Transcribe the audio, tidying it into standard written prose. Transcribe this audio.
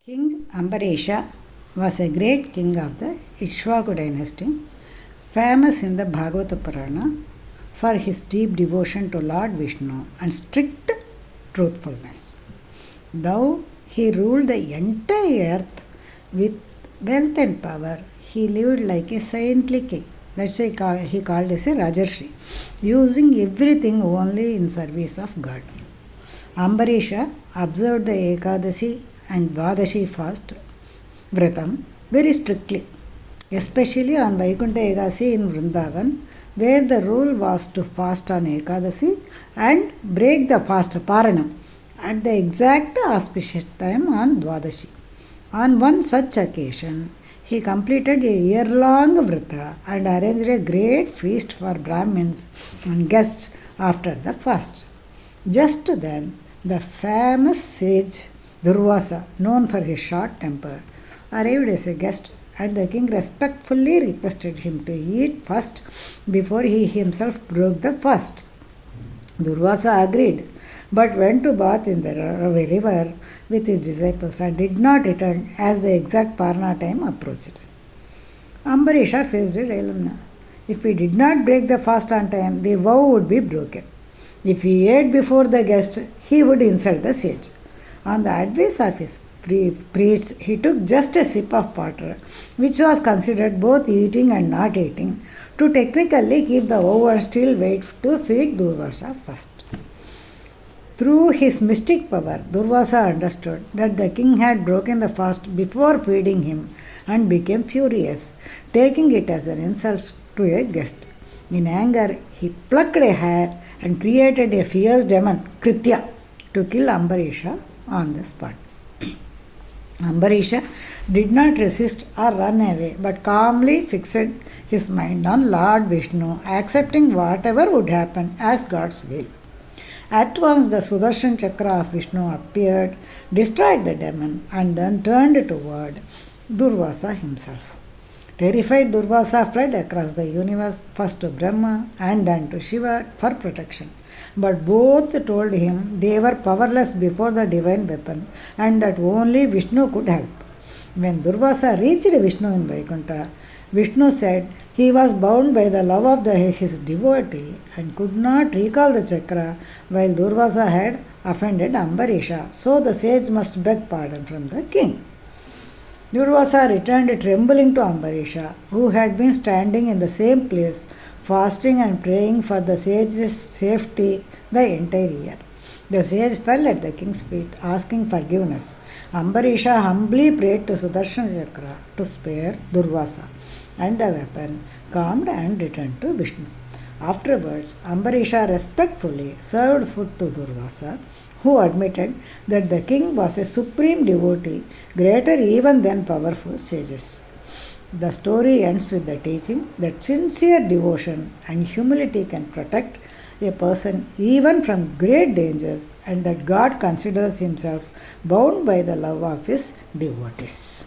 King Ambarisha was a great king of the Ikshvaku dynasty, famous in the Bhagavata Purana for his deep devotion to Lord Vishnu and strict truthfulness. Though he ruled the entire earth with wealth and power, he lived like a saintly king. That's why he called as a Rajarshi, using everything only in service of God. Ambarisha observed the Ekadasi and Dvadashi fast vratam very strictly, especially on Vaikuntha Ekadasi in Vrindavan, where the rule was to fast on Ekadasi and break the fast purana at the exact auspicious time on Dvadashi. On one such occasion, he completed a year-long vrata and arranged a great feast for Brahmins and guests after the fast. Just then, the famous sage Durvasa, known for his short temper, arrived as a guest, and the king respectfully requested him to eat first before he himself broke the fast. Durvasa agreed, but went to bath in the river with his disciples and did not return as the exact Parna time approached. Ambarisha faced a dilemma. If he did not break the fast on time, the vow would be broken. If he ate before the guest, he would insult the sage. On the advice of his priest, he took just a sip of water, which was considered both eating and not eating, to technically keep the vow and still wait to feed Durvasa first. Through his mystic power, Durvasa understood that the king had broken the fast before feeding him and became furious, taking it as an insult to a guest. In anger, he plucked a hair and created a fierce demon, Kritya, to kill Ambarisha on the spot. Ambarisha did not resist or run away, but calmly fixed his mind on Lord Vishnu, accepting whatever would happen as God's will. At once the Sudarshan Chakra of Vishnu appeared, destroyed the demon, and then turned toward Durvasa himself. Terrified, Durvasa fled across the universe, first to Brahma and then to Shiva for protection. But both told him they were powerless before the divine weapon and that only Vishnu could help. When Durvasa reached Vishnu in Vaikuntha, Vishnu said he was bound by the love of his devotee and could not recall the chakra, while Durvasa had offended Ambarisha, so the sage must beg pardon from the king. Durvasa returned trembling to Ambarisha, who had been standing in the same place, fasting and praying for the sage's safety the entire year. The sage fell at the king's feet, asking forgiveness. Ambarisha humbly prayed to Sudarshan Chakra to spare Durvasa, and the weapon calmed and returned to Vishnu. Afterwards, Ambarisha respectfully served food to Durvasa, who admitted that the king was a supreme devotee, greater even than powerful sages. The story ends with the teaching that sincere devotion and humility can protect a person even from great dangers, and that God considers himself bound by the love of his devotees.